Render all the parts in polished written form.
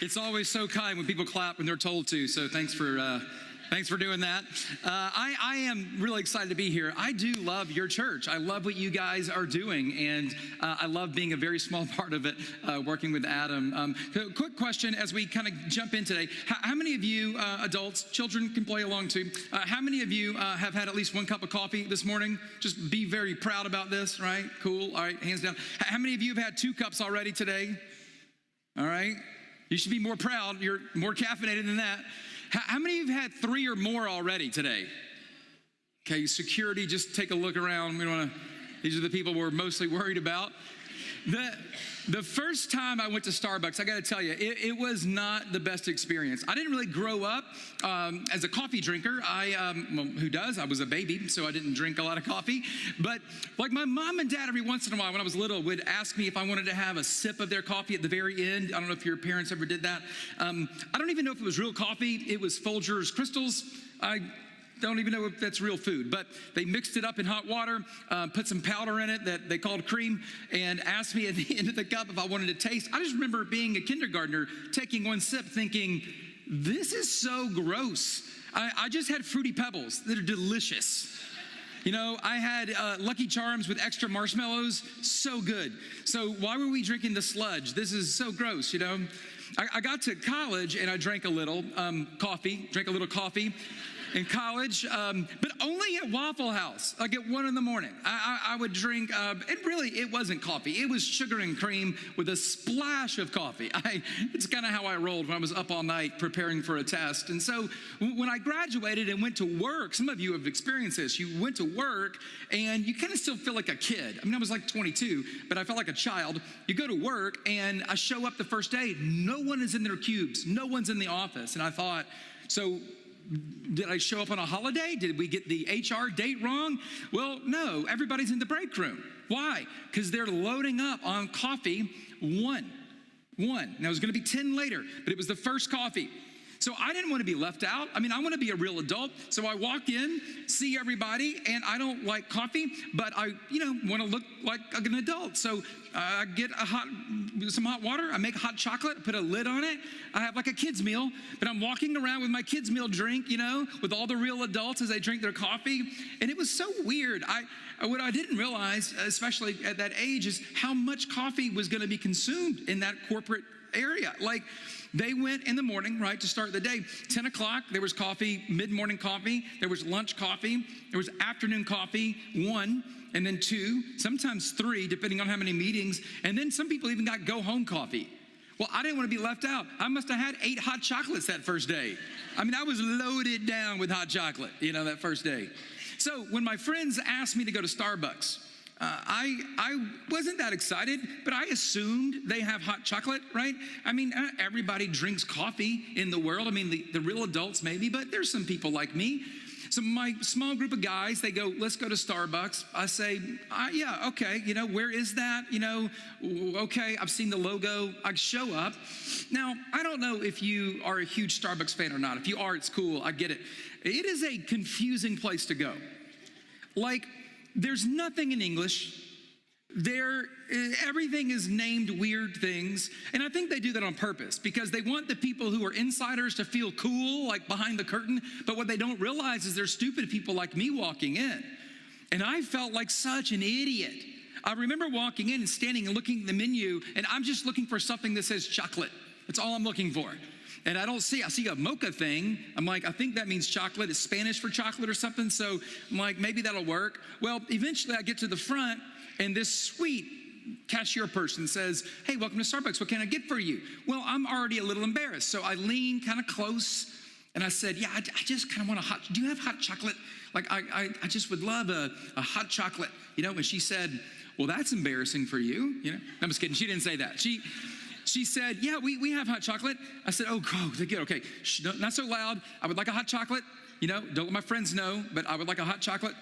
It's always so kind when people clap when they're told to, so thanks for doing that. I am really excited to be here. I do love your church. I love what you guys are doing, and I love being a very small part of it, working with Adam. Quick question as we kind of jump in today. How many of you adults, children can play along too, how many of you have had at least one cup of coffee this morning? Just be very proud about this, right? Cool. All right, hands down. How many of you have had 2 cups already today? All right. You should be more proud. You're more caffeinated than that. How many of you have had 3 or more already today? Okay, security, just take a look around. We don't want to, these are the people we're mostly worried about. The first time I went to Starbucks, I got to tell you, it was not the best experience. I didn't really grow up as a coffee drinker. Well, who does? I was a baby, so I didn't drink a lot of coffee. But like my mom and dad, every once in a while when I was little, would ask me if I wanted to have a sip of their coffee at the very end. I don't know if your parents ever did that. I don't even know if it was real coffee. It was Folgers Crystals. I don't even know if that's real food, but they mixed it up in hot water, put some powder in it that they called cream, and asked me at the end of the cup if I wanted to taste. I just remember being a kindergartner, taking one sip thinking, this is so gross. I just had Fruity Pebbles that are delicious. You know, I had Lucky Charms with extra marshmallows, so good. So why were we drinking the sludge? This is so gross, you know. I got to college and I drank a little coffee in college, but only at Waffle House, like at 1 in the morning. I would drink, it wasn't coffee. It was sugar and cream with a splash of coffee. It's kind of how I rolled when I was up all night preparing for a test. And so when I graduated and went to work, some of you have experienced this. You went to work and you kind of still feel like a kid. I mean, I was like 22, but I felt like a child. You go to work and I show up the first day, no one is in their cubes. No one's in the office. And I thought, so did I show up on a holiday? Did we get the HR date wrong? Well, no, everybody's in the break room. Why? Because they're loading up on coffee one. Now it was going to be 10 later, but it was the first coffee. So I didn't want to be left out. I mean, I want to be a real adult. So I walk in, see everybody, and I don't like coffee, but I, want to look like an adult. So I get some hot water. I make hot chocolate, put a lid on it. I have like a kid's meal, but I'm walking around with my kid's meal drink, with all the real adults as they drink their coffee. And it was so weird. What I didn't realize, especially at that age, is how much coffee was going to be consumed in that corporate area. Like, they went in the morning, right, to start the day. 10 o'clock, there was coffee, mid-morning coffee. There was lunch coffee. There was afternoon coffee, 1, and then 2, sometimes 3, depending on how many meetings. And then some people even got go-home coffee. Well, I didn't want to be left out. I must have had 8 hot chocolates that first day. I mean, I was loaded down with hot chocolate, that first day. So when my friends asked me to go to Starbucks, I wasn't that excited, but I assumed they have hot chocolate, right? I mean, everybody drinks coffee in the world. I mean, the real adults maybe, but there's some people like me. So my small group of guys, they go, let's go to Starbucks. I say, yeah, okay, where is that? Okay, I've seen the logo. I show up. Now, I don't know if you are a huge Starbucks fan or not. If you are, it's cool. I get it. It is a confusing place to go. Like, there's nothing in English. Everything is named weird things. And I think they do that on purpose because they want the people who are insiders to feel cool, like behind the curtain. But what they don't realize is there's stupid people like me walking in. And I felt like such an idiot. I remember walking in and standing and looking at the menu, and I'm just looking for something that says chocolate. That's all I'm looking for. And I see a mocha thing. I'm like, I think that means chocolate. It's Spanish for chocolate or something. So I'm like, maybe that'll work. Well, eventually I get to the front and this sweet cashier person says, hey, welcome to Starbucks. What can I get for you? Well, I'm already a little embarrassed. So I lean kind of close and I said, yeah, I just kind of want do you have hot chocolate? Like, I just would love a hot chocolate, And she said, well, that's embarrassing for you. I'm just kidding. She didn't say that. She said, yeah, we have hot chocolate. I said, oh, okay. Shh, not so loud. I would like a hot chocolate. Don't let my friends know, but I would like a hot chocolate.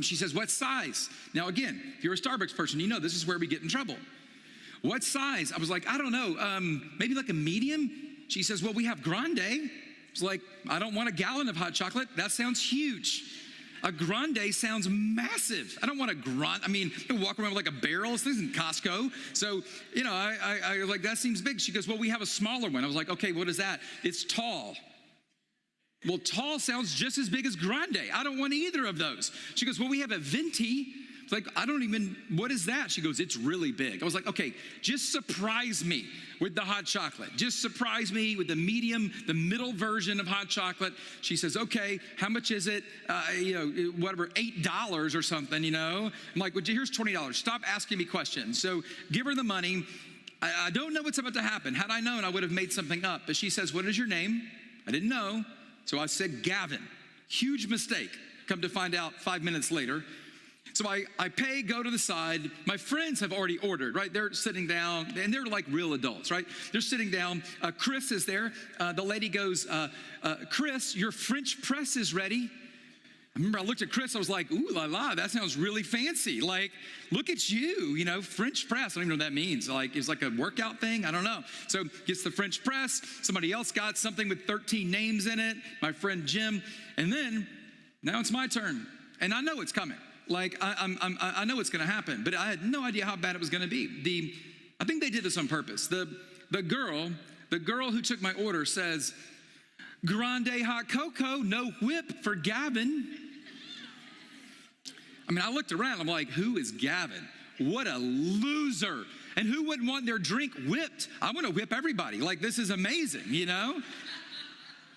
She says, what size? Now, again, if you're a Starbucks person, this is where we get in trouble. What size? I was like, I don't know, maybe like a medium? She says, well, we have grande. It's like, I don't want a gallon of hot chocolate. That sounds huge. A grande sounds massive. I don't want a grande. I mean, I walk around with like a barrel. This isn't Costco. So, you know, I like, that seems big. She goes, well, we have a smaller one. I was like, okay, what is that? It's tall. Well, tall sounds just as big as grande. I don't want either of those. She goes, well, we have a venti. It's like, what is that? She goes, it's really big. I was like, okay, just surprise me with the hot chocolate. Just surprise me with the middle version of hot chocolate. She says, okay, how much is it? Whatever, $8 or something, you know? I'm like, well, here's $20. Stop asking me questions. So give her the money. I don't know what's about to happen. Had I known, I would have made something up. But she says, what is your name? I didn't know. So I said, Gavin. Huge mistake. Come to find out 5 minutes later. So I pay, go to the side. My friends have already ordered, right? They're sitting down, and they're like real adults, right? They're sitting down. Chris is there. The lady goes, Chris, your French press is ready. I remember I looked at Chris, I was like, ooh la la, that sounds really fancy. Like, look at you, you know, French press. I don't even know what that means. Like, it's like a workout thing, I don't know. So gets the French press. Somebody else got something with 13 names in it, my friend Jim. And then, now it's my turn. And I know it's coming. Like, I know it's gonna happen, but I had no idea how bad it was gonna be. I think they did this on purpose. The girl who took my order says, grande hot cocoa, no whip for Gavin. I mean, I looked around, I'm like, who is Gavin? What a loser. And who wouldn't want their drink whipped? I want to whip everybody. Like, this is amazing, you know?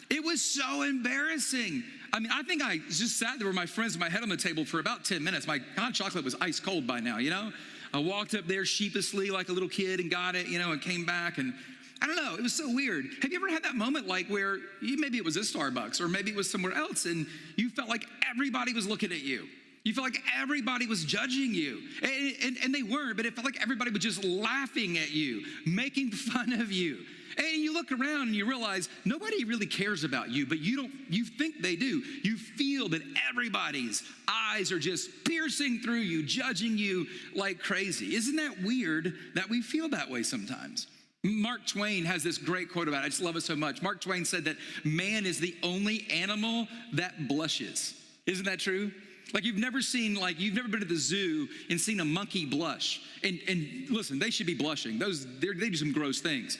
It was so embarrassing. I mean, I think I just sat there with my friends with my head on the table for about 10 minutes. My hot chocolate was ice cold by now, you know? I walked up there sheepishly like a little kid and got it, you know, and came back, and I don't know, it was so weird. Have you ever had that moment like where maybe it was at Starbucks or maybe it was somewhere else and you felt like everybody was looking at you? You felt like everybody was judging you. And they weren't, but it felt like everybody was just laughing at you, making fun of you. And you look around and you realize nobody really cares about you, but you think they do. You feel that everybody's eyes are just piercing through you, judging you like crazy. Isn't that weird that we feel that way sometimes? Mark Twain has this great quote about it. I just love it so much. Mark Twain said that man is the only animal that blushes. Isn't that true? Like you've never been to the zoo and seen a monkey blush. And listen, they should be blushing. They do some gross things.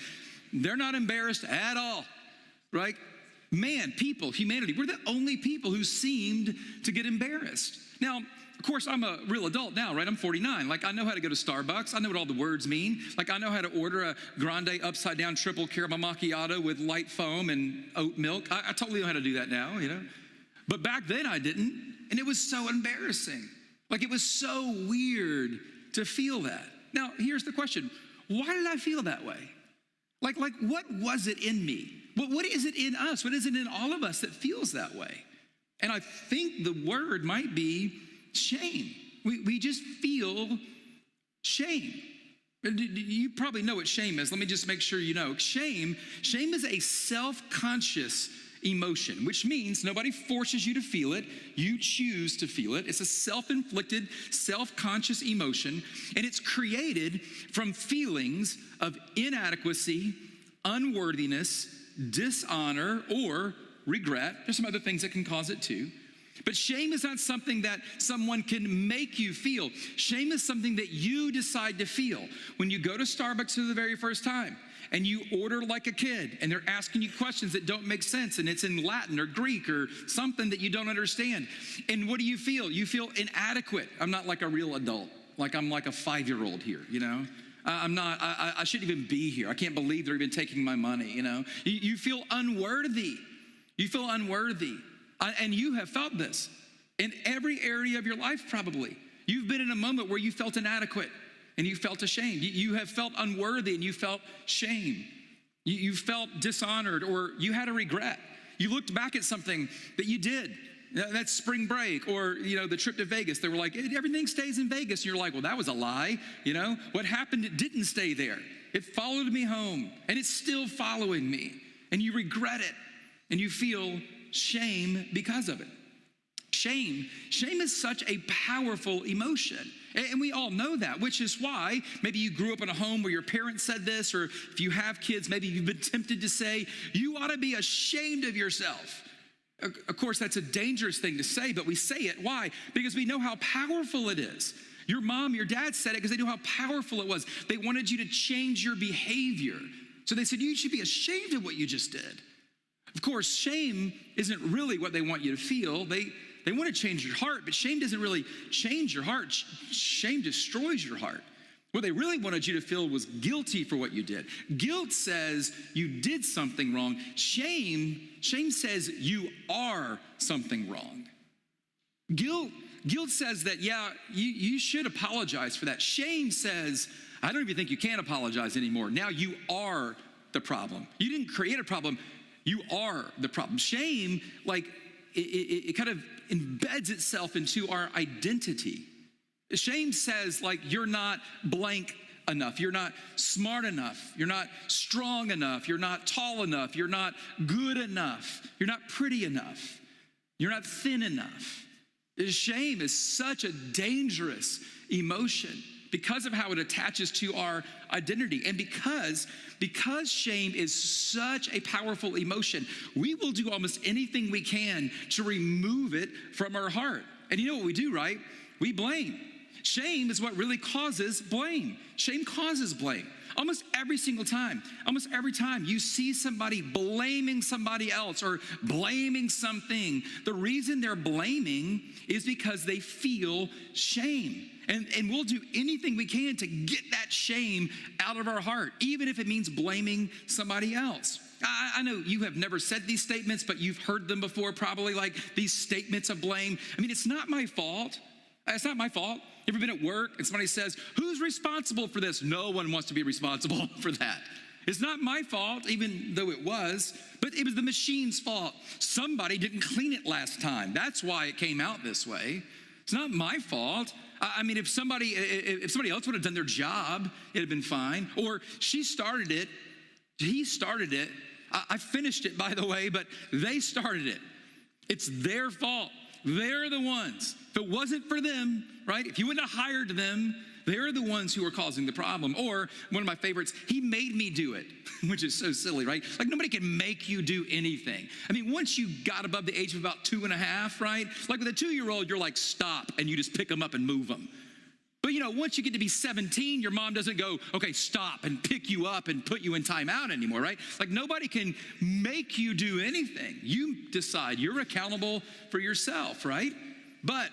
They're not embarrassed at all, right? Man, people, humanity, we're the only people who seemed to get embarrassed. Now, of course, I'm a real adult now, right? I'm 49. Like, I know how to go to Starbucks. I know what all the words mean. Like, I know how to order a grande upside down triple caramel macchiato with light foam and oat milk. I totally know how to do that now, you know? But back then I didn't. And it was so embarrassing. Like, it was so weird to feel that. Now, here's the question. Why did I feel that way? Like what was it in me? What is it in us? What is it in all of us that feels that way? And I think the word might be shame. We just feel shame. You probably know what shame is. Let me just make sure you know. Shame is a self-conscious emotion, which means nobody forces you to feel it. You choose to feel it. It's a self-inflicted, self-conscious emotion, and it's created from feelings of inadequacy, unworthiness, dishonor, or regret. There's some other things that can cause it too. But shame is not something that someone can make you feel. Shame is something that you decide to feel. When you go to Starbucks for the very first time and you order like a kid and they're asking you questions that don't make sense and it's in Latin or Greek or something that you don't understand. And what do you feel? You feel inadequate. I'm not like a real adult. Like I'm like a 5-year-old here, you know? I shouldn't even be here. I can't believe they're even taking my money, you know? You feel unworthy. You feel unworthy. And you have felt this in every area of your life probably. You've been in a moment where you felt inadequate and you felt ashamed. You have felt unworthy and you felt shame. You felt dishonored or you had a regret. You looked back at something that you did. That's spring break or, you know, the trip to Vegas. They were like, everything stays in Vegas. And you're like, well, that was a lie. You know, what happened? It didn't stay there. It followed me home and it's still following me. And you regret it and you feel shame because of it. Shame is such a powerful emotion. And we all know that, which is why maybe you grew up in a home where your parents said this, or if you have kids, maybe you've been tempted to say, you ought to be ashamed of yourself. Of course, that's a dangerous thing to say, but we say it. Why? Because we know how powerful it is. Your mom, your dad said it because they knew how powerful it was. They wanted you to change your behavior. So they said, you should be ashamed of what you just did. Of course, shame isn't really what they want you to feel. They want to change your heart, but shame doesn't really change your heart. Shame destroys your heart. What they really wanted you to feel was guilty for what you did. Guilt says you did something wrong. Shame says you are something wrong. Guilt says that, yeah, you should apologize for that. Shame says, I don't even think you can apologize anymore. Now you are the problem. You didn't create a problem. You are the problem. Shame, it kind of embeds itself into our identity. Shame says, you're not blank enough. You're not smart enough. You're not strong enough. You're not tall enough. You're not good enough. You're not pretty enough. You're not thin enough. Shame is such a dangerous emotion because of how it attaches to our identity. And because shame is such a powerful emotion, we will do almost anything we can to remove it from our heart. And you know what we do, right? We blame. Shame is what really causes blame. Shame causes blame. Almost every single time, almost every time you see somebody blaming somebody else or blaming something, the reason they're blaming is because they feel shame. And we'll do anything we can to get that shame out of our heart, even if it means blaming somebody else. I know you have never said these statements, but you've heard them before, probably, like these statements of blame. I mean, it's not my fault. It's not my fault. You ever been at work and somebody says, who's responsible for this? No one wants to be responsible for that. It's not my fault, even though it was, but it was the machine's fault. Somebody didn't clean it last time. That's why it came out this way. It's not my fault. I mean, if somebody else would have done their job, it'd have been fine. Or she started it, he started it. I finished it, by the way, but they started it. It's their fault. They're the ones. If it wasn't for them, right? If you wouldn't have hired them, they're the ones who are causing the problem. Or one of my favorites, he made me do it, which is so silly, right? Like nobody can make you do anything. I mean, once you got above the age of about 2.5, right? Like with a 2-year-old, you're like, stop, and you just pick them up and move them. But once you get to be 17, your mom doesn't go, okay, stop, and pick you up and put you in timeout anymore, right? Like nobody can make you do anything. You decide. You're accountable for yourself, right? But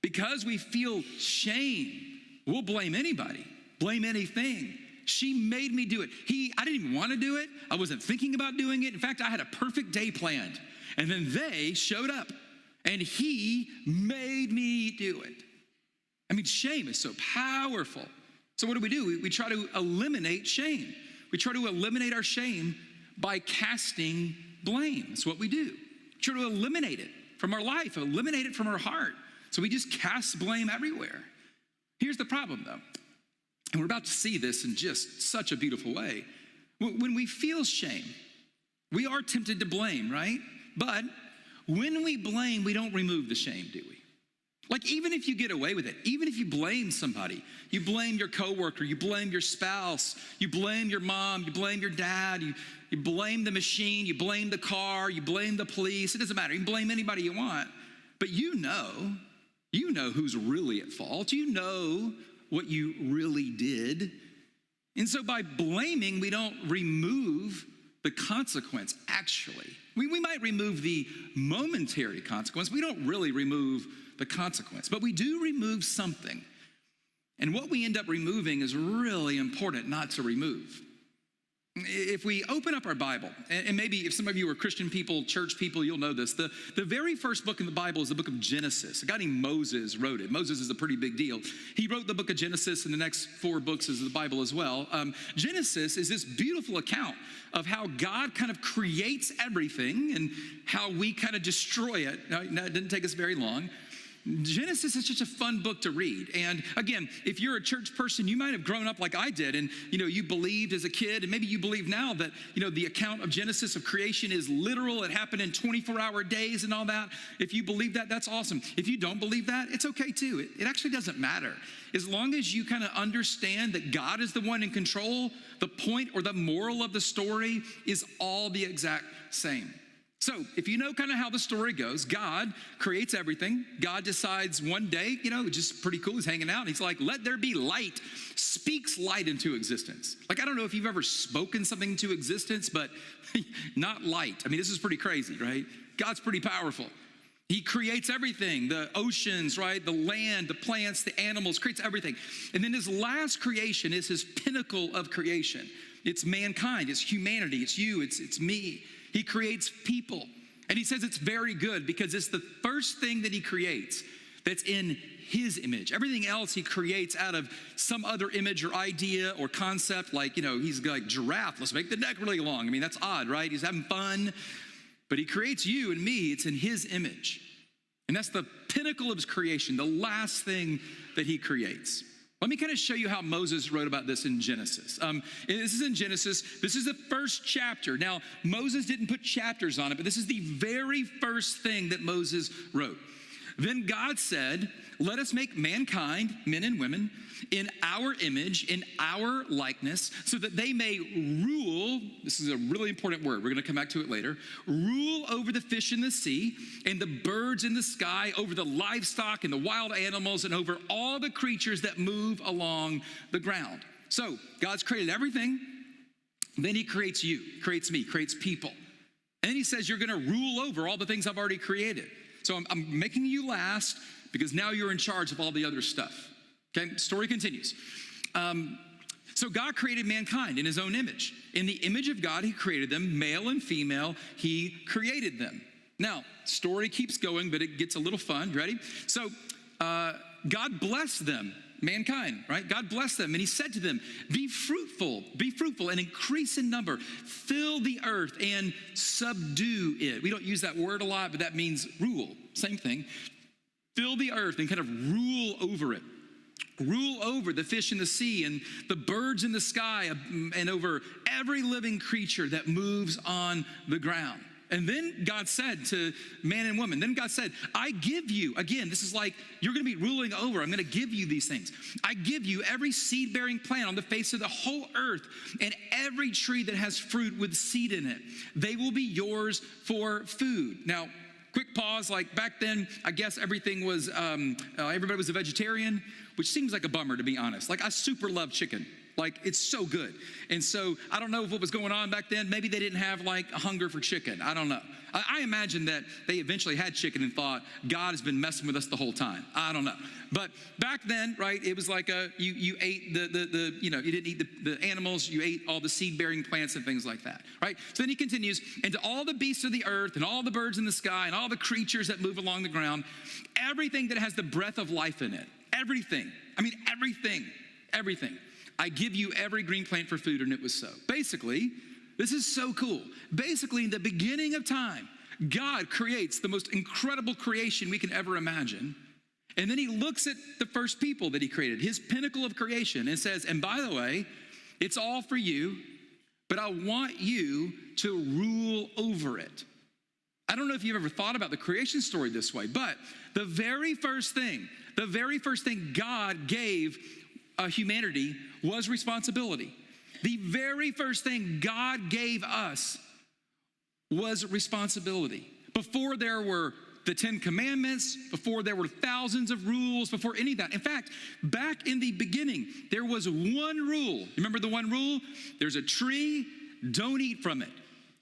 because we feel shame, we'll blame anybody, blame anything. She made me do it. I didn't even want to do it. I wasn't thinking about doing it. In fact, I had a perfect day planned. And then they showed up, and he made me do it. I mean, shame is so powerful. So what do? We try to eliminate shame. We try to eliminate our shame by casting blame. That's what we do. We try to eliminate it from our life, eliminate it from our heart. So we just cast blame everywhere. Here's the problem, though. And we're about to see this in just such a beautiful way. When we feel shame, we are tempted to blame, right? But when we blame, we don't remove the shame, do we? Like even if you get away with it, even if you blame somebody, you blame your coworker, you blame your spouse, you blame your mom, you blame your dad, you blame the machine, you blame the car, you blame the police, it doesn't matter. You can blame anybody you want, but you know who's really at fault. You know what you really did. And so by blaming, we don't remove the consequence, actually. We might remove the momentary consequence. We don't really remove the consequence, but we do remove something. And what we end up removing is really important not to remove. If we open up our Bible, and maybe if some of you are Christian people, church people, you'll know this. The very first book in the Bible is the book of Genesis. A guy named Moses wrote it. Moses is a pretty big deal. He wrote the book of Genesis, and the next 4 books is the Bible as well. Genesis is this beautiful account of how God kind of creates everything and how we kind of destroy it. Now, it didn't take us very long. Genesis is such a fun book to read. And again, if you're a church person, you might have grown up like I did, and you believed as a kid, and maybe you believe now that the account of Genesis of creation is literal. It happened in 24-hour days and all that. If you believe that, that's awesome. If you don't believe that, it's okay too. It actually doesn't matter. As long as you kind of understand that God is the one in control, the point or the moral of the story is all the exact same. So if you know kind of how the story goes, God creates everything. God decides one day, just pretty cool. He's hanging out. And he's like, let there be light, speaks light into existence. Like, I don't know if you've ever spoken something into existence, but not light. I mean, this is pretty crazy, right? God's pretty powerful. He creates everything, the oceans, right? The land, the plants, the animals, creates everything. And then his last creation is his pinnacle of creation. It's mankind, it's humanity, it's you, it's me. He creates people. And he says it's very good because it's the first thing that he creates that's in his image. Everything else he creates out of some other image or idea or concept, like, he's like giraffe, let's make the neck really long. I mean, that's odd, right? He's having fun. But he creates you and me, it's in his image. And that's the pinnacle of his creation, the last thing that he creates. Let me kind of show you how Moses wrote about this in Genesis. This is in Genesis. This is the first chapter. Now, Moses didn't put chapters on it, but this is the very first thing that Moses wrote. Then God said, let us make mankind, men and women, in our image, in our likeness, so that they may rule. This is a really important word. We're going to come back to it later. Rule over the fish in the sea and the birds in the sky, over the livestock and the wild animals, and over all the creatures that move along the ground. So God's created everything. Then he creates you, creates me, creates people. And then he says, you're going to rule over all the things I've already created. So I'm making you last because now you're in charge of all the other stuff. Okay, story continues. So God created mankind in his own image. In the image of God, he created them, male and female, he created them. Now, story keeps going, but it gets a little fun. Ready? So God blessed them, mankind, right? God blessed them, and he said to them, be fruitful, and increase in number. Fill the earth and subdue it. We don't use that word a lot, but that means rule. Same thing. Fill the earth and kind of rule over it. Rule over the fish in the sea and the birds in the sky and over every living creature that moves on the ground. And then God said to man and woman, then God said, I give you, again, this is like, you're going to be ruling over. I'm going to give you these things. I give you every seed-bearing plant on the face of the whole earth and every tree that has fruit with seed in it. They will be yours for food. Now, quick pause, like back then, I guess everything was, everybody was a vegetarian, which seems like a bummer, to be honest. Like, I super love chicken. Like, it's so good. And so I don't know what was going on back then. Maybe they didn't have like a hunger for chicken. I don't know. I imagine that they eventually had chicken and thought, God has been messing with us the whole time. I don't know. But back then, right, it was like you ate you didn't eat the animals, you ate all the seed-bearing plants and things like that, right? So then he continues, and to all the beasts of the earth and all the birds in the sky and all the creatures that move along the ground, everything that has the breath of life in it, everything. I give you every green plant for food, and it was so. Basically, this is so cool. Basically, in the beginning of time, God creates the most incredible creation we can ever imagine. And then he looks at the first people that he created, his pinnacle of creation, and says, and by the way, it's all for you, but I want you to rule over it. I don't know if you've ever thought about the creation story this way, but the very first thing God gave humanity was responsibility. The very first thing God gave us was responsibility. Before there were the 10 Commandments, before there were thousands of rules, before any of that. In fact, back in the beginning, there was one rule. Remember the one rule? There's a tree, don't eat from it.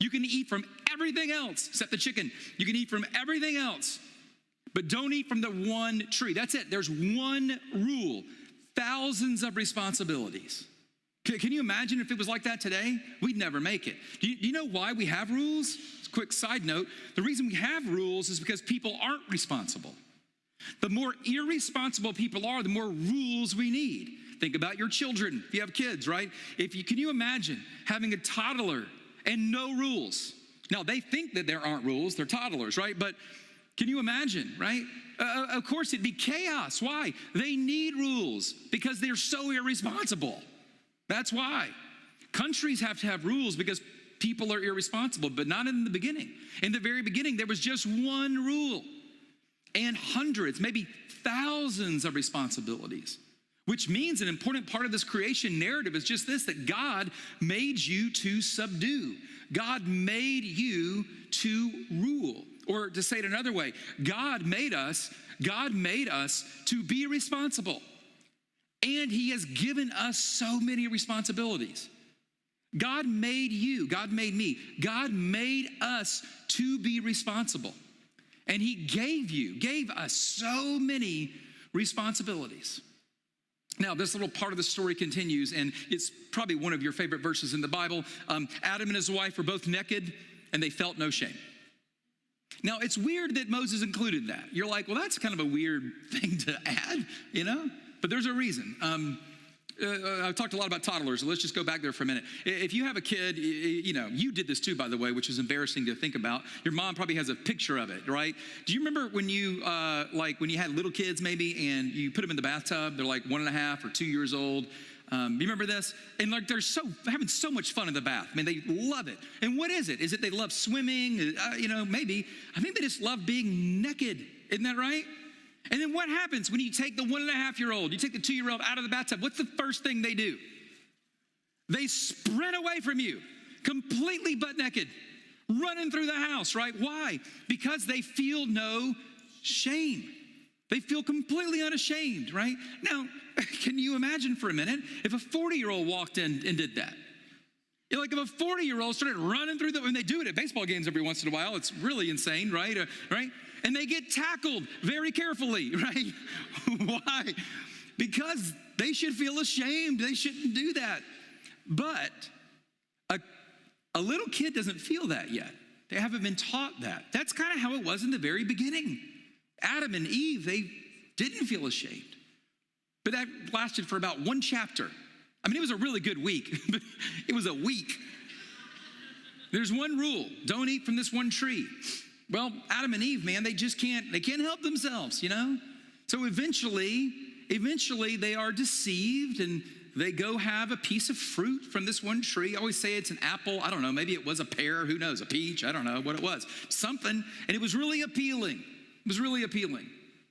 You can eat from everything else except the chicken. You can eat from everything else, but don't eat from the one tree. That's it. There's one rule. Thousands of responsibilities. Can you imagine if it was like that today? We'd never make it. Do you know why we have rules? Quick side note, the reason we have rules is because people aren't responsible. The more irresponsible people are, the more rules we need. Think about your children, if you have kids, right? Can you imagine having a toddler and no rules? Now, they think that there aren't rules, they're toddlers, right? But can you imagine, right? Of course, it'd be chaos. Why? They need rules because they're so irresponsible. That's why. Countries have to have rules because people are irresponsible, but not in the beginning. In the very beginning, there was just one rule and hundreds, maybe thousands of responsibilities. which means an important part of this creation narrative is just this, that God made you to subdue. God made you to rule. Or to say it another way, God made us to be responsible. And he has given us so many responsibilities. God made you, God made me, God made us to be responsible. And he gave us so many responsibilities. Now, this little part of the story continues, and it's probably one of your favorite verses in the Bible. Adam and his wife were both naked, and they felt no shame. Now, it's weird that Moses included that. You're like, well, that's kind of a weird thing to add, you know? But there's a reason. I've talked a lot about toddlers, so let's just go back there for a minute. If you have a kid, you know, you did this too, by the way, which is embarrassing to think about. Your mom probably has a picture of it, right? Do you remember when you, when you had little kids maybe, and you put them in the bathtub, they're like 1.5 or 2 years old. You remember this? And like they're having so much fun in the bath. I mean, they love it. And what is it? Is it they love swimming? Maybe. I think they just love being naked. Isn't that right? And then what happens when you take the 1.5-year-old, you take the 2-year-old out of the bathtub? What's the first thing they do? They sprint away from you, completely butt naked, running through the house, right? Why? Because they feel no shame. They feel completely unashamed, right? Now, can you imagine for a minute if a 40-year-old walked in and did that? Like if a 40-year-old started running through and they do it at baseball games every once in a while. It's really insane, right? Right? And they get tackled very carefully, right? Why? Because they should feel ashamed. They shouldn't do that. But a little kid doesn't feel that yet. They haven't been taught that. That's kind of how it was in the very beginning. Adam and Eve, they didn't feel ashamed. But that lasted for about one chapter. I mean, it was a really good week, but it was a week. There's one rule: don't eat from this one tree. Well, Adam and Eve, man, they can't help themselves, you know? So eventually they are deceived and they go have a piece of fruit from this one tree. I always say it's an apple. I don't know, maybe it was a pear, who knows, a peach, I don't know what it was. Something, and it was really appealing. It was really appealing.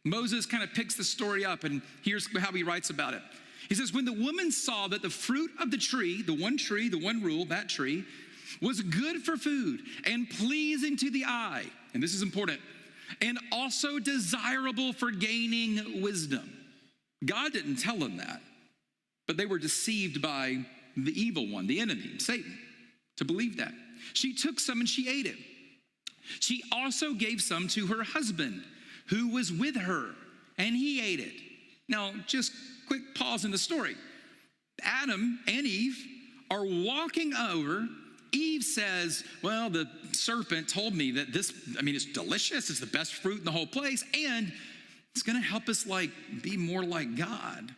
Moses kind of picks the story up, and here's how he writes about it. He says, when the woman saw that the fruit of the tree, the one rule, that tree, was good for food and pleasing to the eye, and this is important, and also desirable for gaining wisdom. God didn't tell them that, but they were deceived by the evil one, the enemy, Satan, to believe that. She took some and she ate it. She also gave some to her husband who was with her, and he ate it. Now, just quick pause in the story. Adam and Eve are walking over. Eve says, well, the serpent told me that it's delicious. It's the best fruit in the whole place. And it's going to help us be more like God.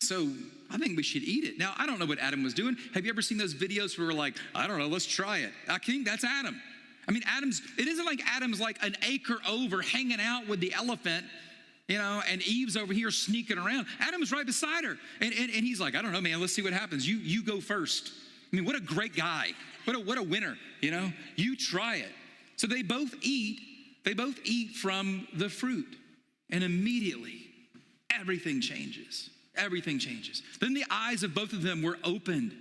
So I think we should eat it. Now, I don't know what Adam was doing. Have you ever seen those videos where we're like, I don't know, let's try it. I think that's Adam. I mean, it isn't like Adam's like an acre over hanging out with the elephant, and Eve's over here sneaking around. Adam's right beside her. And he's like, I don't know, man, let's see what happens. You go first. I mean, what a great guy. What a winner, You try it. So they both eat from the fruit. And immediately, everything changes. Everything changes. Then the eyes of both of them were opened.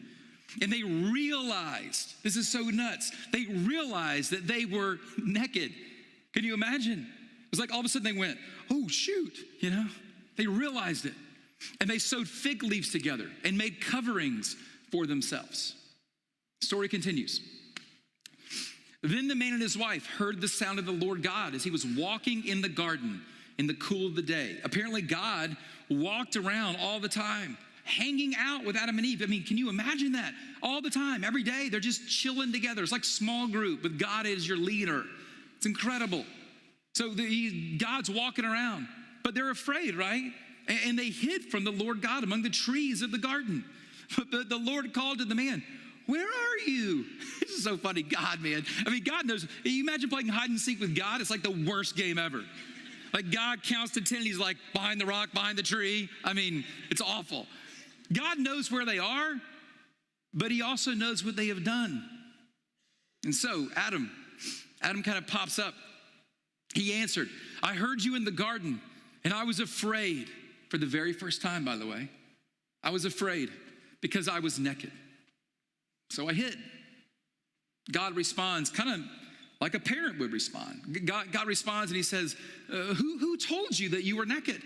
And they realized, this is so nuts, they realized that they were naked. Can you imagine? It was like all of a sudden they went, oh, shoot, They realized it. And they sewed fig leaves together and made coverings for themselves. The story continues. Then the man and his wife heard the sound of the Lord God as he was walking in the garden in the cool of the day. Apparently God walked around all the time, hanging out with Adam and Eve. I mean, can you imagine that? All the time, every day, they're just chilling together. It's like small group with God as your leader. It's incredible. So God's walking around, but they're afraid, right? And they hid from the Lord God among the trees of the garden. But the Lord called to the man, where are you? This is so funny. God, man. I mean, God knows. You imagine playing hide and seek with God? It's like the worst game ever. Like God counts to 10, he's like behind the rock, behind the tree. I mean, it's awful. God knows where they are, but he also knows what they have done. And so Adam kind of pops up. He answered, I heard you in the garden, and I was afraid, for the very first time, by the way. I was afraid because I was naked. So I hid. God responds kind of like a parent would respond. God responds and he says, who told you that you were naked?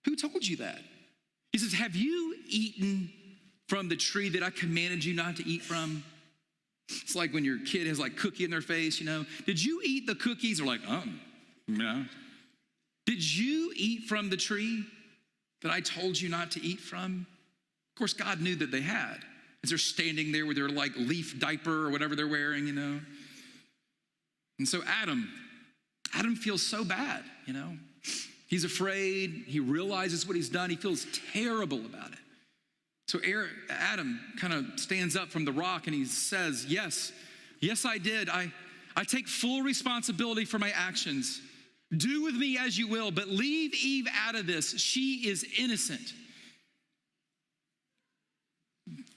Who told you that? He says, have you eaten from the tree that I commanded you not to eat from? It's like when your kid has like cookie in their face, Did you eat the cookies? They're like, no. Did you eat from the tree that I told you not to eat from? Of course, God knew that they had. As they're standing there with their like leaf diaper or whatever they're wearing, And so Adam feels so bad, He's afraid. He realizes what he's done. He feels terrible about it. So Adam kind of stands up from the rock and he says, yes, I did. I take full responsibility for my actions. Do with me as you will, but leave Eve out of this. She is innocent.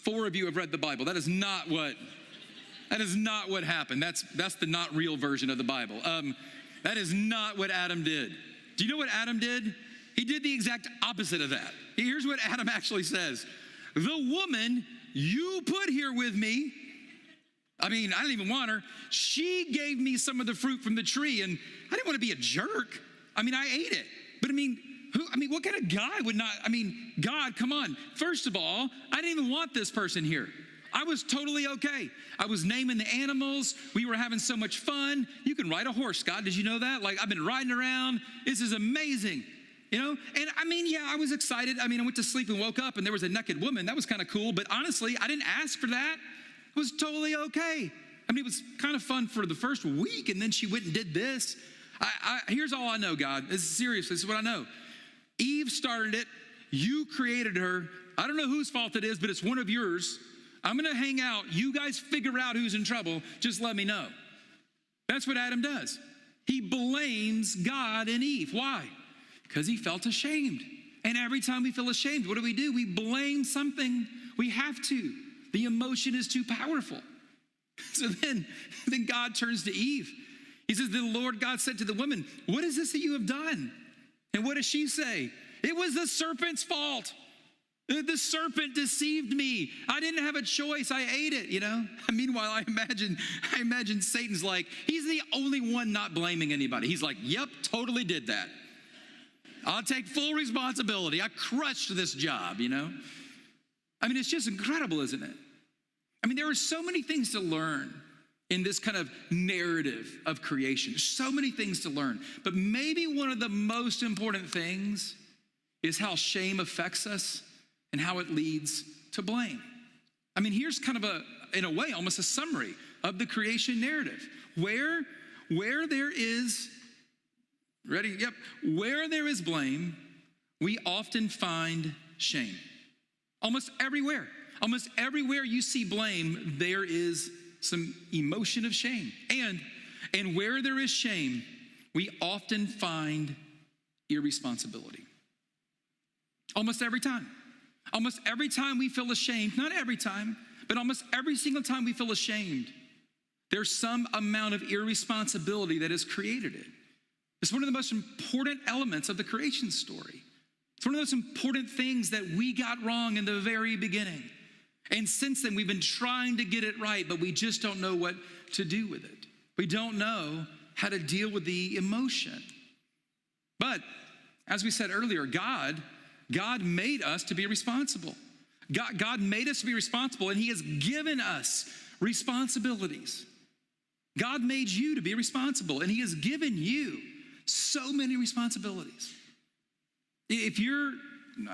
4 of you have read the Bible. That is not what happened. That's the not real version of the Bible. That is not what Adam did. Do you know what Adam did? He did the exact opposite of that. Here's what Adam actually says. The woman you put here with me, I didn't even want her. She gave me some of the fruit from the tree, and I didn't want to be a jerk. I ate it. But what kind of guy would not, God, come on. First of all, I didn't even want this person here. I was totally okay. I was naming the animals. We were having so much fun. You can ride a horse, Scott. Did you know that? I've been riding around. This is amazing. And I was excited. I went to sleep and woke up and there was a naked woman. That was kind of cool. But honestly, I didn't ask for that. It was totally okay. It was kind of fun for the first week. And then she went and did this. Here's all I know, God. Seriously, this is what I know. Eve started it. You created her. I don't know whose fault it is, but it's one of yours. I'm going to hang out. You guys figure out who's in trouble. Just let me know. That's what Adam does. He blames God and Eve. Why? Because he felt ashamed. And every time we feel ashamed, what do? We blame something. We have to. The emotion is too powerful. So then God turns to Eve. He says, the Lord God said to the woman, what is this that you have done? And what does she say? It was the serpent's fault. The serpent deceived me. I didn't have a choice. I ate it, Meanwhile, I imagine Satan's like, he's the only one not blaming anybody. He's like, yep, totally did that. I'll take full responsibility. I crushed this job, It's just incredible, isn't it? There are so many things to learn in this kind of narrative of creation. So many things to learn. But maybe one of the most important things is how shame affects us and how it leads to blame. Here's kind of in a way, almost a summary of the creation narrative. Where there is, ready? Yep. Where there is blame, we often find shame. Almost everywhere you see blame, there is some emotion of shame. And where there is shame, we often find irresponsibility. Almost every time. Almost every time we feel ashamed, not every time, but almost every single time we feel ashamed, there's some amount of irresponsibility that has created it. It's one of the most important elements of the creation story. It's one of those important things that we got wrong in the very beginning. And since then, we've been trying to get it right, but we just don't know what to do with it. We don't know how to deal with the emotion. But as we said earlier, God made us to be responsible. God made us to be responsible, and he has given us responsibilities. God made you to be responsible, and he has given you so many responsibilities. If you're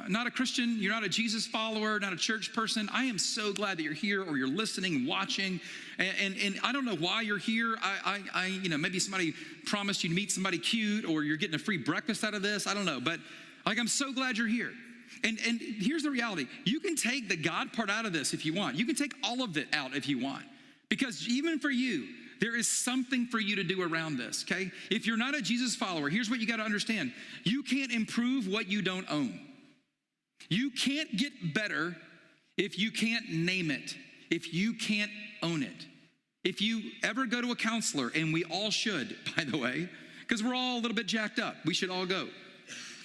not a Christian, you're not a Jesus follower, not a church person, I am so glad that you're here or you're listening, watching, and I don't know why you're here. Maybe somebody promised you to meet somebody cute, or you're getting a free breakfast out of this. I don't know, but I'm so glad you're here. And here's the reality. You can take the God part out of this if you want. You can take all of it out if you want. Because even for you, there is something for you to do around this, okay? If you're not a Jesus follower, here's what you got to understand. You can't improve what you don't own. You can't get better if you can't name it, if you can't own it. If you ever go to a counselor, and we all should, by the way, because we're all a little bit jacked up. We should all go,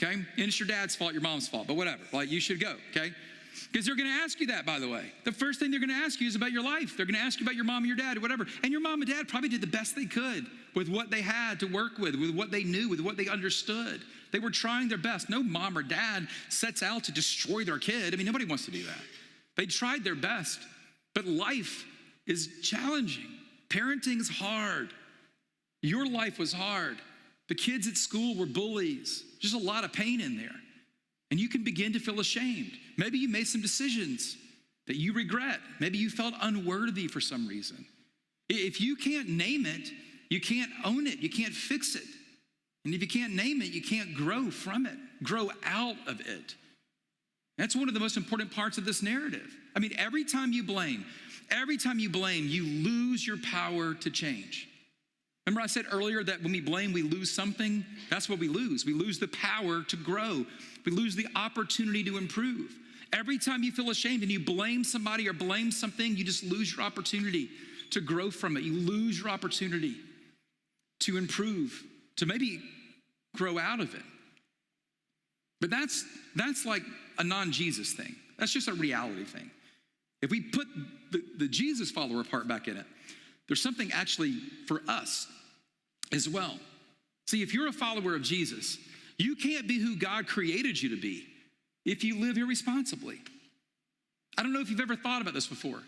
okay? And it's your dad's fault, your mom's fault, but whatever. You should go, okay? Because they're going to ask you that, by the way. The first thing they're going to ask you is about your life. They're going to ask you about your mom and your dad or whatever. And your mom and dad probably did the best they could with what they had to work with what they knew, with what they understood. They were trying their best. No mom or dad sets out to destroy their kid. I mean, nobody wants to do that. They tried their best. But life is challenging. Parenting is hard. Your life was hard. The kids at school were bullies. There's a lot of pain in there. And you can begin to feel ashamed. Maybe you made some decisions that you regret. Maybe you felt unworthy for some reason. If you can't name it, you can't own it. You can't fix it. And if you can't name it, you can't grow from it, grow out of it. That's one of the most important parts of this narrative. I mean, every time you blame, you lose your power to change. Remember I said earlier that when we blame, we lose something? That's what we lose. We lose the power to grow. We lose the opportunity to improve. Every time you feel ashamed and you blame somebody or blame something, you just lose your opportunity to grow from it. You lose your opportunity to improve, to maybe grow out of it. But that's like a non-Jesus thing. That's just a reality thing. If we put the Jesus follower part back in it, there's something actually for us as well. See, if you're a follower of Jesus, you can't be who God created you to be if you live irresponsibly. I don't know if you've ever thought about this before,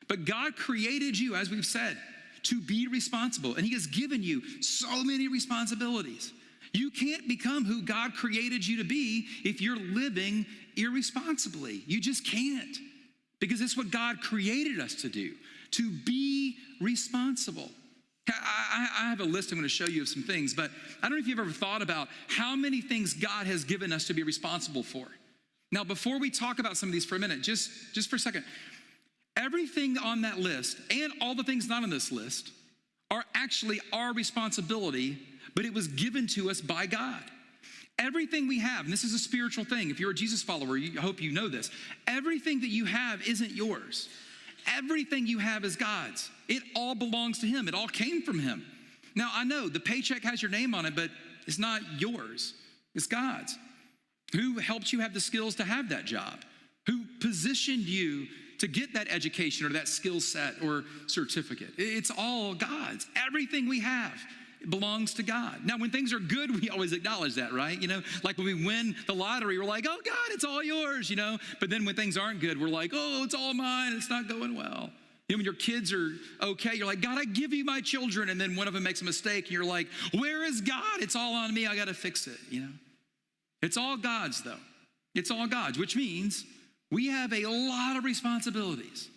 but God created you, as we've said, to be responsible, and he has given you so many responsibilities. You can't become who God created you to be if you're living irresponsibly. You just can't, because it's what God created us to do, to be responsible. I have a list I'm going to show you of some things, but I don't know if you've ever thought about how many things God has given us to be responsible for. Now, before we talk about some of these for a minute, just for a second, everything on that list and all the things not on this list are actually our responsibility, but it was given to us by God. Everything we have, and this is a spiritual thing. If you're a Jesus follower, I hope you know this. Everything that you have isn't yours. Everything you have is God's. It all belongs to him. It all came from him. Now, I know the paycheck has your name on it, but it's not yours. It's God's. Who helped you have the skills to have that job? Who positioned you to get that education or that skill set or certificate? It's all God's. Everything we have belongs to God. Now, when things are good, we always acknowledge that, right? You know, like when we win the lottery, we're like, oh God, it's all yours, you know? But then when things aren't good, we're like, oh, it's all mine. It's not going well. You know, when your kids are okay, you're like, God, I give you my children. And then one of them makes a mistake and you're like, where is God? It's all on me. I got to fix it, you know? It's all God's though. It's all God's, which means we have a lot of responsibilities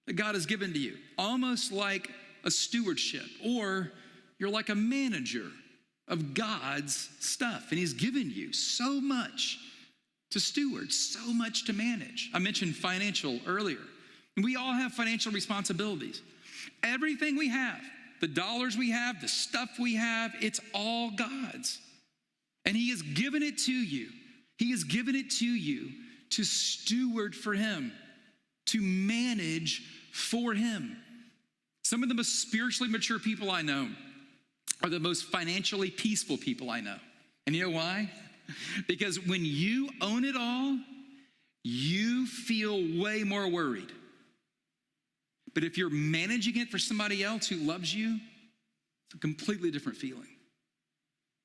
that God has given to you, almost like a stewardship, or you're like a manager of God's stuff. And he's given you so much to steward, so much to manage. I mentioned financial earlier. And we all have financial responsibilities. Everything we have, the dollars we have, the stuff we have, it's all God's. And he has given it to you. He has given it to you to steward for him, to manage for him. Some of the most spiritually mature people I know are the most financially peaceful people I know. And you know why? Because when you own it all, you feel way more worried. But if you're managing it for somebody else who loves you, it's a completely different feeling.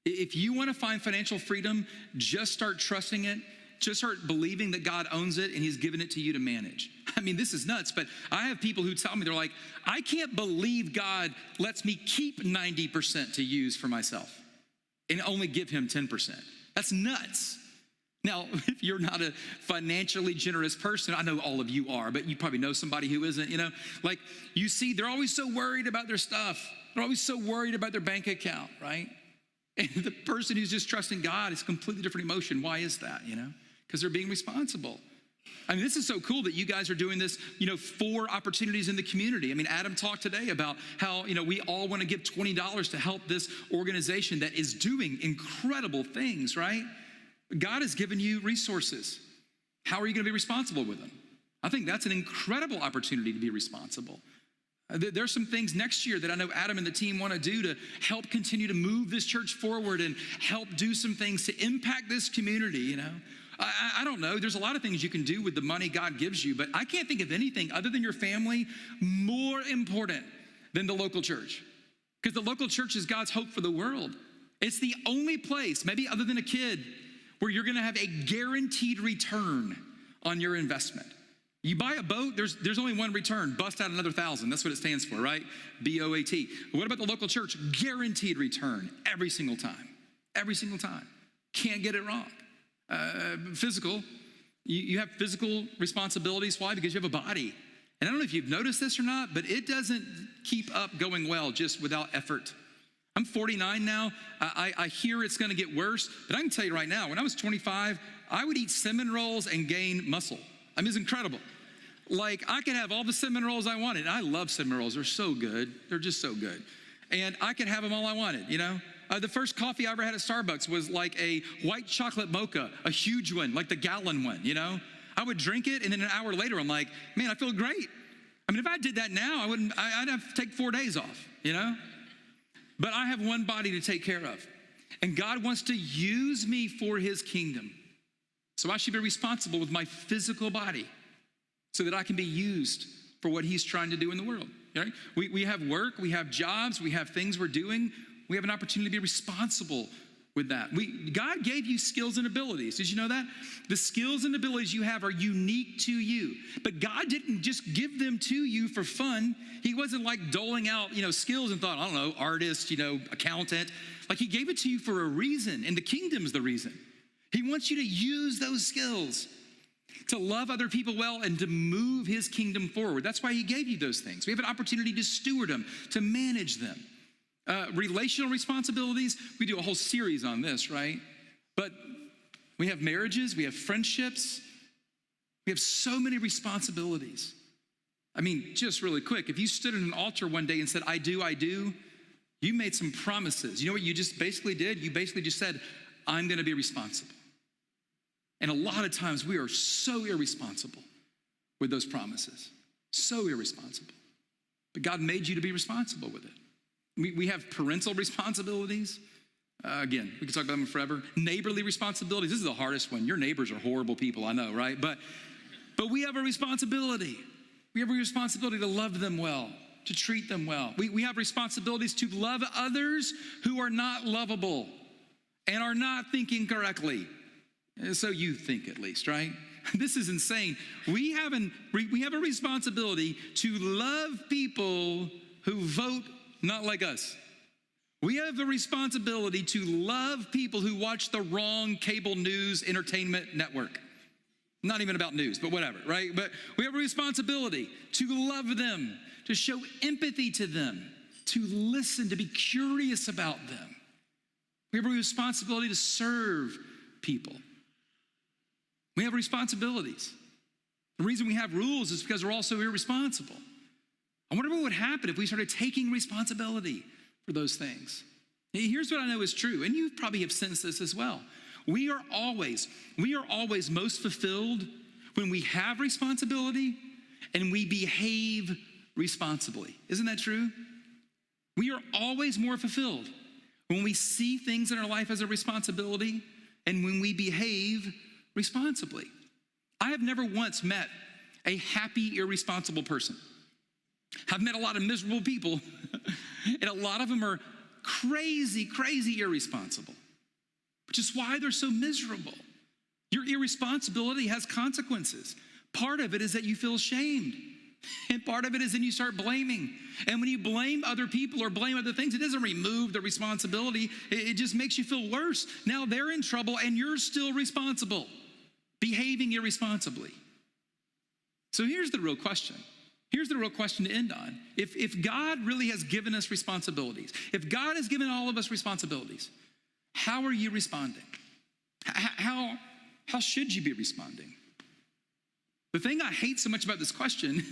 If you want to find financial freedom, just start trusting it. Just start believing that God owns it and he's given it to you to manage. I mean, this is nuts, but I have people who tell me, they're like, I can't believe God lets me keep 90% to use for myself and only give him 10%. That's nuts. Now, if you're not a financially generous person, I know all of you are, but you probably know somebody who isn't, you know, like you see, they're always so worried about their stuff. They're always so worried about their bank account, right? And the person who's just trusting God is a completely different emotion. Why is that, you know? Because they're being responsible. I mean, this is so cool that you guys are doing this, you know, for opportunities in the community. I mean, Adam talked today about how, you know, we all want to give $20 to help this organization that is doing incredible things, right? God has given you resources. How are you going to be responsible with them? I think that's an incredible opportunity to be responsible. There's some things next year that I know Adam and the team want to do to help continue to move this church forward and help do some things to impact this community, you know. I don't know. There's a lot of things you can do with the money God gives you, but I can't think of anything other than your family more important than the local church. Because the local church is God's hope for the world. It's the only place, maybe other than a kid, where you're gonna have a guaranteed return on your investment. You buy a boat, there's only one return, bust out another 1,000. That's what it stands for, right? BOAT. But what about the local church? Guaranteed return every single time. Every single time. Can't get it wrong. Physical, you have physical responsibilities. Why? Because you have a body. And I don't know if you've noticed this or not, but it doesn't keep up going well just without effort. I'm 49 now. I hear it's gonna get worse, but I can tell you right now, when I was 25, I would eat cinnamon rolls and gain muscle. I mean, it's incredible. Like, I could have all the cinnamon rolls I wanted. I love cinnamon rolls. They're so good. They're just so good. And I could have them all I wanted, you know? The first coffee I ever had at Starbucks was like a white chocolate mocha, a huge one, like the gallon one, you know? I would drink it, and then an hour later, I'm like, man, I feel great. I mean, if I did that now, I'd have to take 4 days off, you know? But I have one body to take care of. And God wants to use me for his kingdom. So I should be responsible with my physical body so that I can be used for what he's trying to do in the world. Right? We have work, we have jobs, we have things we're doing. We have an opportunity to be responsible with that. God gave you skills and abilities. Did you know that? The skills and abilities you have are unique to you. But God didn't just give them to you for fun. He wasn't like doling out, skills and thought, I don't know, artist, accountant. Like, he gave it to you for a reason, and the kingdom's the reason. He wants you to use those skills to love other people well and to move his kingdom forward. That's why he gave you those things. We have an opportunity to steward them, to manage them. Relational responsibilities, we do a whole series on this, right? But we have marriages, we have friendships, we have so many responsibilities. I mean, just really quick, if you stood at an altar one day and said, I do, you made some promises. You know what you just basically did? You basically just said, I'm gonna be responsible. And a lot of times we are so irresponsible with those promises, so irresponsible. But God made you to be responsible with it. We have parental responsibilities. Again, we can talk about them forever. Neighborly responsibilities. This is the hardest one. Your neighbors are horrible people, I know, right? But we have a responsibility. We have a responsibility to love them well, to treat them well. We have responsibilities to love others who are not lovable and are not thinking correctly. So you think, at least, right? This is insane. We have a responsibility to love people who vote not like us. We have a responsibility to love people who watch the wrong cable news entertainment network. Not even about news, but whatever, right? But we have a responsibility to love them, to show empathy to them, to listen, to be curious about them. We have a responsibility to serve people. We have responsibilities. The reason we have rules is because we're also irresponsible. I wonder what would happen if we started taking responsibility for those things. Here's what I know is true, and you probably have sensed this as well. We are always most fulfilled when we have responsibility and we behave responsibly. Isn't that true? We are always more fulfilled when we see things in our life as a responsibility and when we behave responsibly. I have never once met a happy, irresponsible person. I've met a lot of miserable people, and a lot of them are crazy irresponsible, which is why they're so miserable. Your irresponsibility has consequences. Part of it is that you feel ashamed, and part of it is then you start blaming. And when you blame other people or blame other things, it doesn't remove the responsibility. It just makes you feel worse. Now they're in trouble, and you're still responsible, behaving irresponsibly. So here's the real question. Here's the real question to end on. If God really has given us responsibilities, if God has given all of us responsibilities, how are you responding? How should you be responding? The thing I hate so much about this question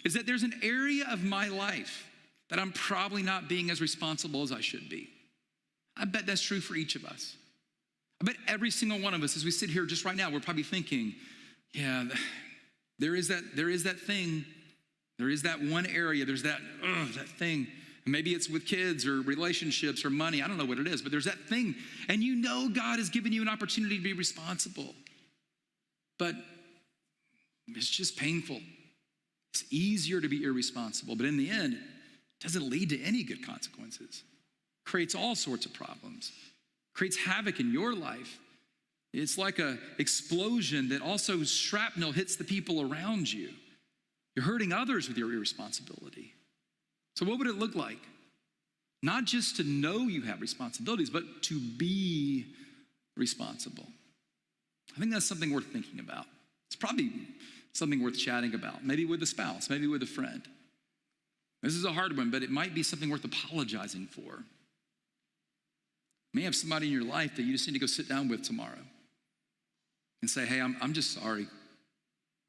is that there's an area of my life that I'm probably not being as responsible as I should be. I bet that's true for each of us. I bet every single one of us, as we sit here just right now, we're probably thinking, yeah, there is that thing. There is that one area, there's that thing. And maybe it's with kids or relationships or money. I don't know what it is, but there's that thing. And God has given you an opportunity to be responsible. but it's just painful. It's easier to be irresponsible, but in the end, it doesn't lead to any good consequences. Creates all sorts of problems, creates havoc in your life. It's like an explosion that also shrapnel hits the people around you. You're hurting others with your irresponsibility. So what would it look like? Not just to know you have responsibilities, but to be responsible. I think that's something worth thinking about. It's probably something worth chatting about, maybe with a spouse, maybe with a friend. This is a hard one, but it might be something worth apologizing for. You may have somebody in your life that you just need to go sit down with tomorrow and say, hey, I'm just sorry.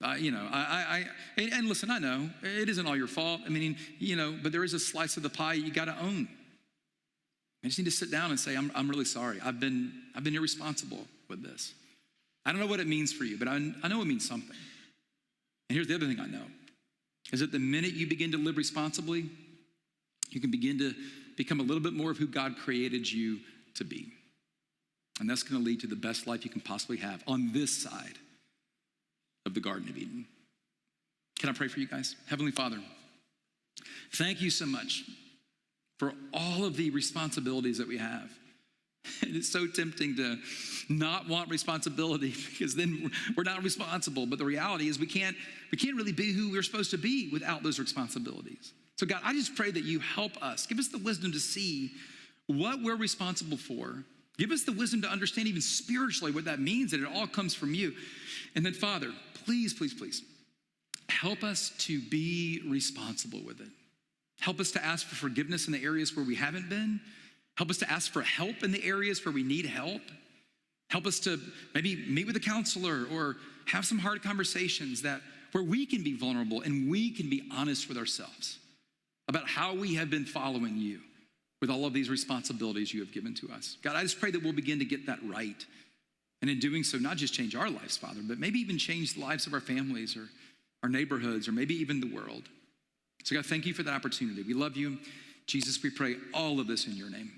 And listen, I know it isn't all your fault. I mean, but there is a slice of the pie you got to own. I just need to sit down and say, I'm really sorry. I've been irresponsible with this. I don't know what it means for you, but I know it means something. And here's the other thing I know, is that the minute you begin to live responsibly, you can begin to become a little bit more of who God created you to be. And that's going to lead to the best life you can possibly have on this side of the Garden of Eden. Can I pray for you guys? Heavenly Father, thank you so much for all of the responsibilities that we have. It is so tempting to not want responsibility because then we're not responsible. But the reality is we can't really be who we're supposed to be without those responsibilities. So God, I just pray that you help us. Give us the wisdom to see what we're responsible for. Give us the wisdom to understand even spiritually what that means, that it all comes from you. And then Father, please, please, please help us to be responsible with it. Help us to ask for forgiveness in the areas where we haven't been. Help us to ask for help in the areas where we need help. Help us to maybe meet with a counselor or have some hard conversations where we can be vulnerable and we can be honest with ourselves about how we have been following you with all of these responsibilities you have given to us. God, I just pray that we'll begin to get that right. And in doing so, not just change our lives, Father, but maybe even change the lives of our families or our neighborhoods or maybe even the world. So God, thank you for that opportunity. We love you. Jesus, we pray all of this in your name.